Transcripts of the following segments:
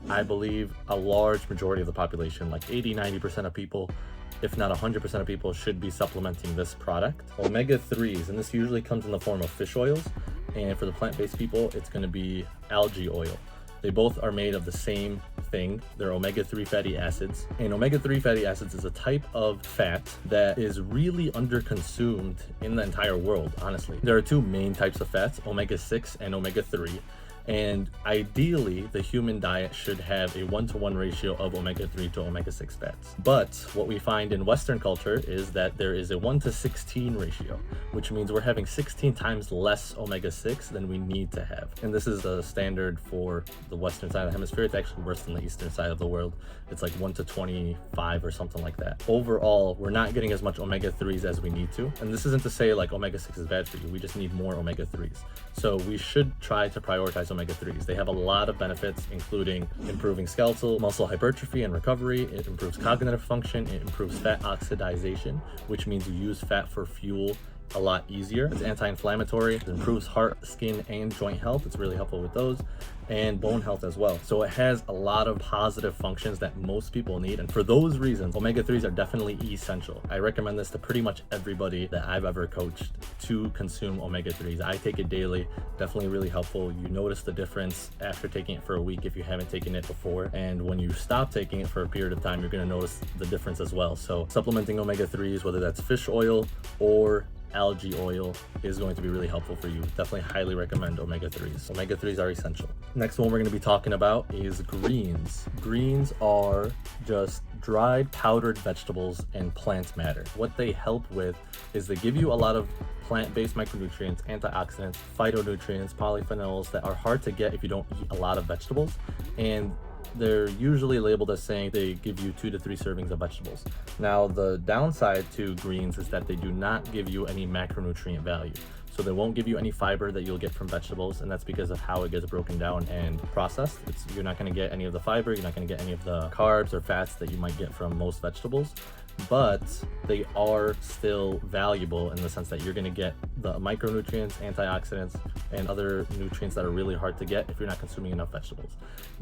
I believe a large majority of the population, like 80-90% of people, if not 100% of people, should be supplementing this product. Omega-3s, and this usually comes in the form of fish oils, and for the plant-based people, it's going to be algae oil. They both are made of the same thing. They're omega-3 fatty acids. And omega-3 fatty acids is a type of fat that is really underconsumed in the entire world, honestly. There are two main types of fats, omega-6 and omega-3. And ideally, the human diet should have a 1-to-1 ratio of omega-3 to omega-6 fats. But what we find in Western culture is that there is a 1-to-16 ratio, which means we're having 16 times less omega-6 than we need to have. And this is the standard for the Western side of the hemisphere. It's actually worse than the Eastern side of the world. It's like 1-to-25 or something like that. Overall, we're not getting as much omega-3s as we need to. And this isn't to say like omega-6 is bad for you. We just need more omega-3s. So we should try to prioritize omega-3s. They have a lot of benefits, including improving skeletal muscle hypertrophy and recovery. It improves cognitive function. It improves fat oxidation, which means you use fat for fuel a lot easier. It's anti-inflammatory. It improves heart, skin, and joint health. It's really helpful with those, and bone health as well. So it has a lot of positive functions that most people need, and for those reasons, omega-3s are definitely essential. I recommend this to pretty much everybody that I've ever coached to consume omega-3s. I take it daily, definitely really helpful. You notice the difference after taking it for a week if you haven't taken it before, and when you stop taking it for a period of time, you're going to notice the difference as well. So supplementing omega-3s, whether that's fish oil or algae oil, is going to be really helpful for you. Definitely highly recommend omega-3s. Omega-3s are essential. Next one we're going to be talking about is greens. Greens are just dried powdered vegetables and plant matter. What they help with is they give you a lot of plant-based micronutrients, antioxidants, phytonutrients, polyphenols that are hard to get if you don't eat a lot of vegetables, and they're usually labeled as saying they give you 2 to 3 servings of vegetables. Now, the downside to greens is that they do not give you any macronutrient value. So they won't give you any fiber that you'll get from vegetables, and that's because of how it gets broken down and processed. You're not going to get any of the fiber, you're not going to get any of the carbs or fats that you might get from most vegetables, but they are still valuable in the sense that you're going to get the micronutrients, antioxidants, and other nutrients that are really hard to get if you're not consuming enough vegetables.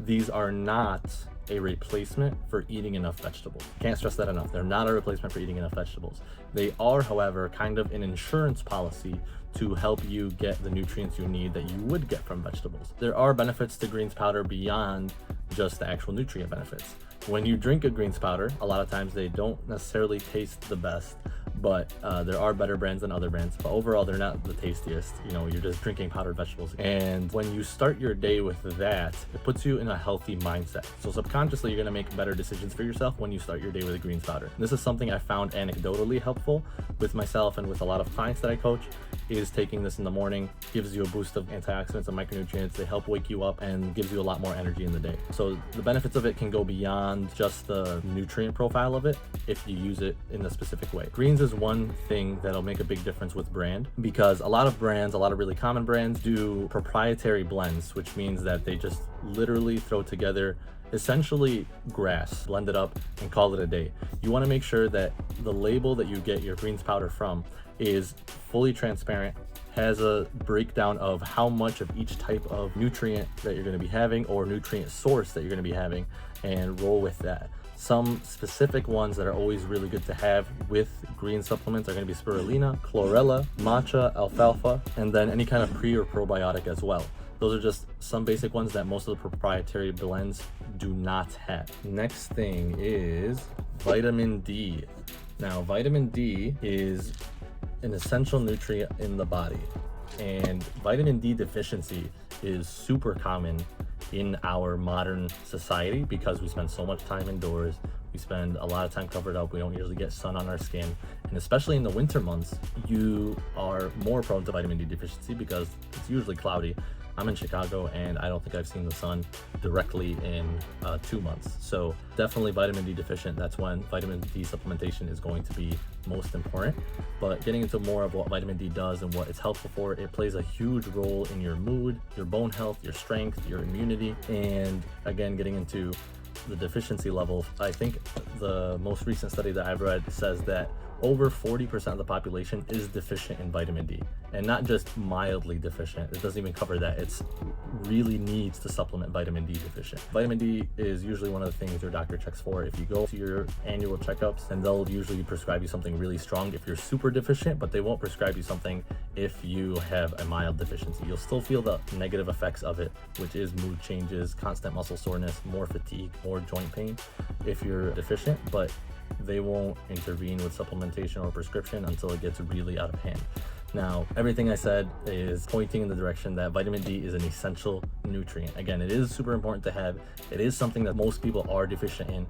These are not a replacement for eating enough vegetables. Can't stress that enough. They're not a replacement for eating enough vegetables. They are, however, kind of an insurance policy to help you get the nutrients you need that you would get from vegetables. There are benefits to greens powder beyond just the actual nutrient benefits. When you drink a greens powder, a lot of times they don't necessarily taste the best, but there are better brands than other brands, but overall they're not the tastiest. You know, you're just drinking powdered vegetables, and when you start your day with that, it puts you in a healthy mindset. So subconsciously you're going to make better decisions for yourself when you start your day with a greens powder. And this is something I found anecdotally helpful with myself and with a lot of clients that I coach, is taking this in the morning gives you a boost of antioxidants and micronutrients. They help wake you up and gives you a lot more energy in the day. So the benefits of it can go beyond just the nutrient profile of it if you use it in a specific way. Greens is one thing that'll make a big difference with brand, because a lot of brands, a lot of really common brands, do proprietary blends, which means that they just literally throw together essentially grass, blend it up, and call it a day. You want to make sure that the label that you get your greens powder from is fully transparent, has a breakdown of how much of each type of nutrient that you're going to be having or nutrient source that you're going to be having, and roll with that. Some specific ones that are always really good to have with green supplements are going to be spirulina, chlorella, matcha, alfalfa, and then any kind of pre or probiotic as well. Those are just some basic ones that most of the proprietary blends do not have. Next thing is vitamin D. Now, vitamin D is an essential nutrient in the body, and vitamin D deficiency is super common in our modern society because we spend so much time indoors. We spend a lot of time covered up. We don't usually get sun on our skin, and especially in the winter months, you are more prone to vitamin D deficiency because it's usually cloudy. I'm in Chicago, and I don't think I've seen the sun directly in 2 months. So definitely vitamin D deficient. That's when vitamin D supplementation is going to be most important. But getting into more of what vitamin D does and what it's helpful for, it plays a huge role in your mood, your bone health, your strength, your immunity, and again, getting into the deficiency level. I think the most recent study that I've read says that over 40% of the population is deficient in vitamin D, and not just mildly deficient. It doesn't even cover that. It's really needs to supplement vitamin D deficient. Vitamin D is usually one of the things your doctor checks for. If you go to your annual checkups, and they'll usually prescribe you something really strong if you're super deficient, but they won't prescribe you something if you have a mild deficiency. You'll still feel the negative effects of it, which is mood changes, constant muscle soreness, more fatigue, more joint pain if you're deficient, but they won't intervene with supplementation or prescription until it gets really out of hand. Now, everything I said is pointing in the direction that vitamin D is an essential nutrient. Again, it is super important to have. It is something that most people are deficient in.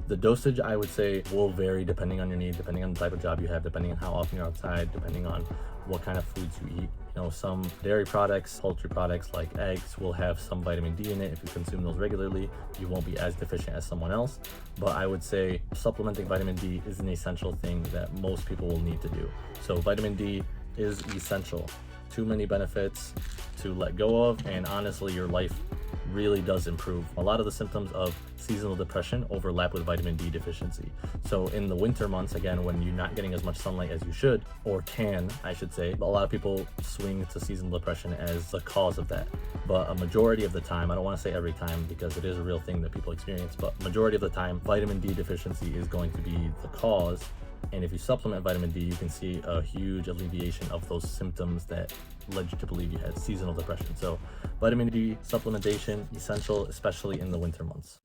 The dosage, I would say, will vary depending on your need, depending on the type of job you have, depending on how often you're outside, depending on what kind of foods you eat. You know, some dairy products, poultry products like eggs will have some vitamin D in it. If you consume those regularly, you won't be as deficient as someone else. But I would say supplementing vitamin D is an essential thing that most people will need to do. So vitamin D is essential. Too many benefits to let go of, and honestly, your life really does improve. A lot of the symptoms of seasonal depression overlap with vitamin D deficiency. So in the winter months, again, when you're not getting as much sunlight as you should, or can, I should say, a lot of people swing to seasonal depression as the cause of that. But a majority of the time, I don't want to say every time because it is a real thing that people experience, but majority of the time, vitamin D deficiency is going to be the cause. And if you supplement vitamin D, you can see a huge alleviation of those symptoms that led you to believe you had seasonal depression. So vitamin D supplementation, essential, especially in the winter months.